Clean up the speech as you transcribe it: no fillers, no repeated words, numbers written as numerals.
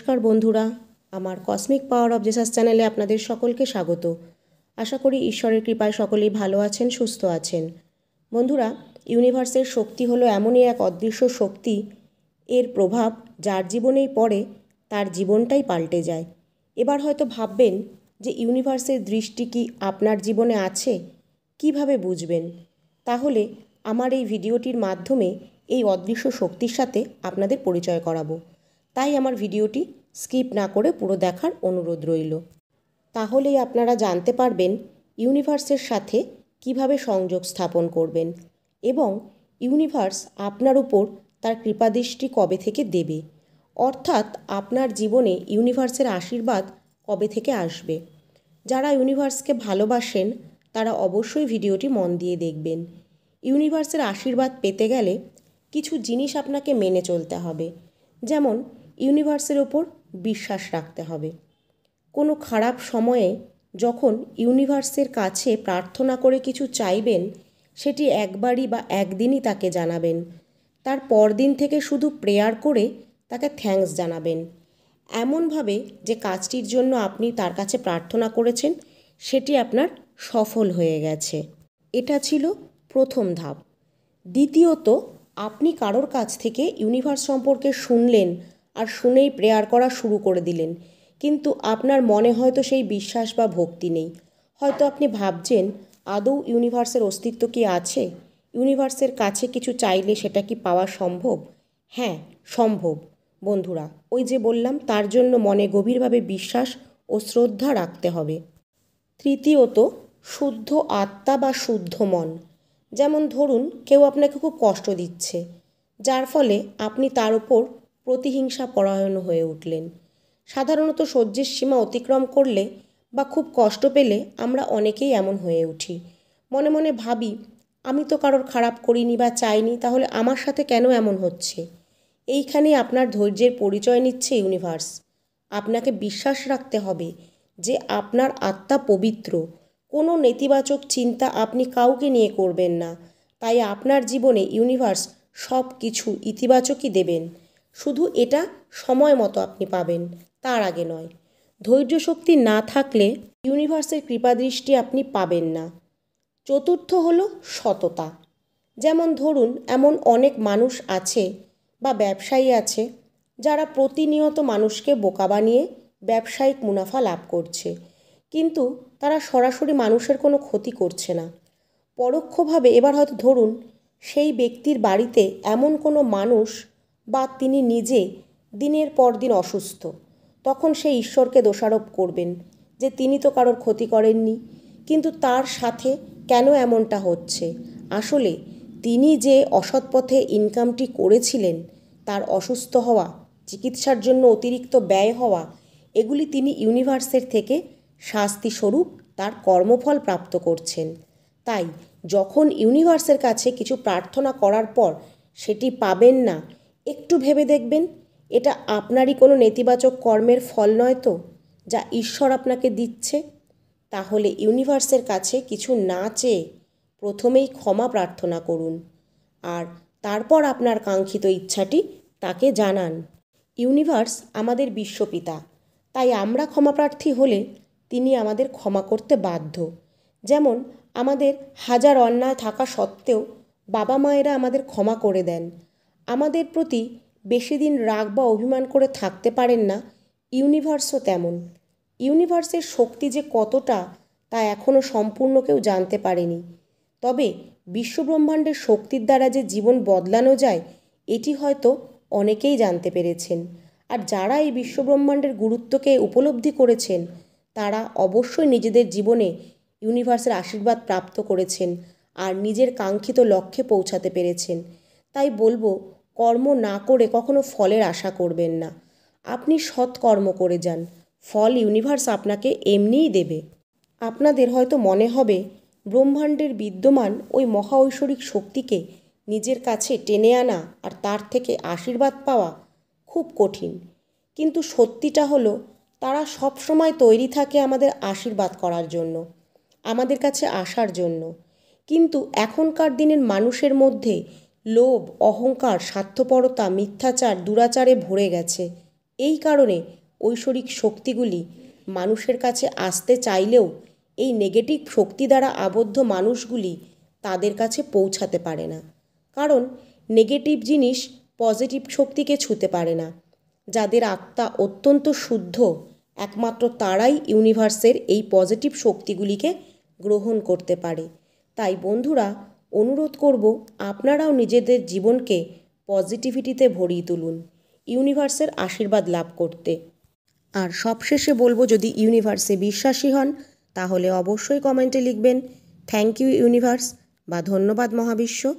নমস্কার বন্ধুরা, আমার কসমিক পাওয়ার অফ জেসাস চ্যানেলে আপনাদের সকলকে স্বাগত। আশা করি ঈশ্বরের কৃপায় সকলেই ভালো আছেন, সুস্থ আছেন। বন্ধুরা, ইউনিভার্সের শক্তি হলো এমনই এক অদৃশ্য শক্তি, এর প্রভাব যার জীবনেই পড়ে তার জীবনটাই পাল্টে যায়। এবার হয়তো ভাববেন যে ইউনিভার্সের দৃষ্টি কি আপনার জীবনে আছে? কিভাবে বুঝবেন? তাহলে আমার এই ভিডিওটির মাধ্যমে এই অদৃশ্য শক্তির সাথে আপনাদের পরিচয় করাবো। তাই আমার ভিডিওটি স্কিপ না করে পুরো দেখার অনুরোধ রইল। তাহলেই আপনারা জানতে পারবেন ইউনিভার্সের সাথে কিভাবে সংযোগ স্থাপন করবেন এবং ইউনিভার্স আপনার উপর তার কৃপাদৃষ্টি কবে থেকে দেবে, অর্থাৎ আপনার জীবনে ইউনিভার্সের আশীর্বাদ কবে থেকে আসবে। যারা ইউনিভার্সকে ভালোবাসেন তারা অবশ্যই ভিডিওটি মন দিয়ে দেখবেন। ইউনিভার্সের আশীর্বাদ পেতে গেলে কিছু জিনিস আপনাকে মেনে চলতে হবে। যেমন ইউনিভার্সের ওপর বিশ্বাস রাখতে হবে। কোনো খারাপ সময়ে যখন ইউনিভার্সের কাছে প্রার্থনা করে কিছু চাইবেন, সেটি একবারই বা একদিনই তাকে জানাবেন। তার পরদিন থেকে শুধু প্রেয়ার করে তাকে থ্যাঙ্কস জানাবেন, এমনভাবে যে কাজটির জন্য আপনি তার কাছে প্রার্থনা করেছেন সেটি আপনার সফল হয়ে গেছে। এটা ছিল প্রথম ধাপ। দ্বিতীয়ত, আপনি কারোর কাছ থেকে ইউনিভার্স সম্পর্কে শুনলেন আর শুনেই প্রেয়ার করা শুরু করে দিলেন, কিন্তু আপনার মনে হয়তো সেই বিশ্বাস বা ভক্তি নেই। হয়তো আপনি ভাবছেন, আদৌ ইউনিভার্সের অস্তিত্ব কি আছে? ইউনিভার্সের কাছে কিছু চাইলে সেটা কি পাওয়া সম্ভব? হ্যাঁ, সম্ভব বন্ধুরা। ওই যে বললাম, তার জন্য মনে গভীরভাবে বিশ্বাস ও শ্রদ্ধা রাখতে হবে। তৃতীয়ত, শুদ্ধ আত্মা বা শুদ্ধ মন। যেমন ধরুন, কেউ আপনাকে খুব কষ্ট দিচ্ছে, যার ফলে আপনি তার উপর প্রতিহিংসা পরায়ণ হয়ে উঠলেন। সাধারণত সহ্যের সীমা অতিক্রম করলে বা খুব কষ্ট পেলে আমরা অনেকেই এমন হয়ে উঠি। মনে মনে ভাবি, আমি তো কারোর খারাপ করিনি বা চাইনি, তাহলে আমার সাথে কেন এমন হচ্ছে? এইখানেই আপনার ধৈর্যের পরিচয় নিচ্ছে ইউনিভার্স। আপনাকে বিশ্বাস রাখতে হবে যে আপনার আত্মা পবিত্র। কোনো নেতিবাচক চিন্তা আপনি কাউকে নিয়ে করবেন না। তাই আপনার জীবনে ইউনিভার্স সব কিছু ইতিবাচকই দেবেন, শুধু এটা সময় মতো আপনি পাবেন, তার আগে নয়। ধৈর্য শক্তি না থাকলে ইউনিভার্সের কৃপাদৃষ্টি আপনি পাবেন না। চতুর্থ হলো সততা। যেমন ধরুন, এমন অনেক মানুষ আছে বা ব্যবসায়ী আছে যারা প্রতিনিয়ত মানুষকে বোকা বানিয়ে ব্যবসায়িক মুনাফা লাভ করছে, কিন্তু তারা সরাসরি মানুষের কোনো ক্ষতি করছে না। পরোক্ষভাবে এবার হয়তো ধরুন সেই ব্যক্তির বাড়িতে এমন কোনো মানুষ বা তিনি নিজে দিনের পর দিন অসুস্থ, তখন সেই ঈশ্বরকে দোষারোপ করবেন যে তিনি তো কারোর ক্ষতি করেননি, কিন্তু তার সাথে কেন এমনটা হচ্ছে? আসলে তিনি যে অসৎ পথে ইনকামটি করেছিলেন, তার অসুস্থ হওয়া, চিকিৎসার জন্য অতিরিক্ত ব্যয় হওয়া, এগুলি তিনি ইউনিভার্সের থেকে শাস্তিস্বরূপ তার কর্মফল প্রাপ্ত করছেন। তাই যখন ইউনিভার্সের কাছে কিছু প্রার্থনা করার পর সেটি পাবেন না, একটু ভেবে দেখবেন এটা আপনারই কোনো নেতিবাচক কর্মের ফল নয় তো, যা ঈশ্বর আপনাকে দিচ্ছে। তাহলে ইউনিভার্সের কাছে কিছু না চেয়ে প্রথমেই ক্ষমা প্রার্থনা করুন, আর তারপর আপনার কাঙ্ক্ষিত ইচ্ছাটি তাকে জানান। ইউনিভার্স আমাদের বিশ্বপিতা, তাই আমরা ক্ষমাপ্রার্থী হলে তিনি আমাদের ক্ষমা করতে বাধ্য। যেমন আমাদের হাজার অন্যায় থাকা সত্ত্বেও বাবা মায়েরা আমাদের ক্ষমা করে দেন। আমাদের প্রতি বেশি দিন রাগ বা অভিমান করে থাকতে পারেন না, ইউনিভার্সও তেমন। ইউনিভার্সের শক্তি যে কতটা তা এখনও সম্পূর্ণ কেউ জানতে পারেনি, তবে বিশ্বব্রহ্মাণ্ডের শক্তির দ্বারা যে জীবন বদলানো যায় এটি হয়তো অনেকেই জানতে পেরেছেন। আর যারা এই বিশ্বব্রহ্মাণ্ডের গুরুত্বকে উপলব্ধি করেছেন তারা অবশ্যই নিজেদের জীবনে ইউনিভার্সের আশীর্বাদ প্রাপ্ত করেছেন আর নিজের কাঙ্ক্ষিত লক্ষ্যে পৌঁছাতে পেরেছেন। তাই বলবো, কর্ম না করে কখনো ফলের আশা করবেন না। আপনি সৎ কর্ম করে যান, ফল ইউনিভার্স আপনাকে এমনিই দেবে। আপনাদের হয়তো মনে হবে ব্রহ্মাণ্ডের বিদ্যমান ওই মহা ঐশ্বরিক শক্তিকে নিজের কাছে টেনে আনা আর তার থেকে আশীর্বাদ পাওয়া খুব কঠিন, কিন্তু সত্যিটা হলো তারা সবসময় তৈরি থাকে আমাদের আশীর্বাদ করার জন্য, আমাদের কাছে আসার জন্য। কিন্তু এখনকার দিনের মানুষের মধ্যে লোভ, অহংকার, স্বার্থপরতা, মিথ্যাচার, দুরাচারে ভরে গেছে। এই কারণে ঐশ্বরিক শক্তিগুলি মানুষের কাছে আসতে চাইলেও এই নেগেটিভ শক্তি দ্বারা আবদ্ধ মানুষগুলি তাদের কাছে পৌঁছাতে পারে না। কারণ নেগেটিভ জিনিস পজিটিভ শক্তিকে ছুঁতে পারে না। যাদের আত্মা অত্যন্ত শুদ্ধ, একমাত্র তারাই ইউনিভার্সের এই পজিটিভ শক্তিগুলিকে গ্রহণ করতে পারে। তাই বন্ধুরা, অনুরোধ করব আপনারাও নিজেদের জীবনকে পজিটিভিটিতে ভরিয়ে তুলুন ইউনিভার্সের আশীর্বাদ লাভ করতে। আর সবশেষে বলবো, যদি ইউনিভার্সে বিশ্বাসী হন তাহলে অবশ্যই কমেন্টে লিখবেন থ্যাংক ইউ ইউনিভার্স বা ধন্যবাদ মহাবিশ্ব।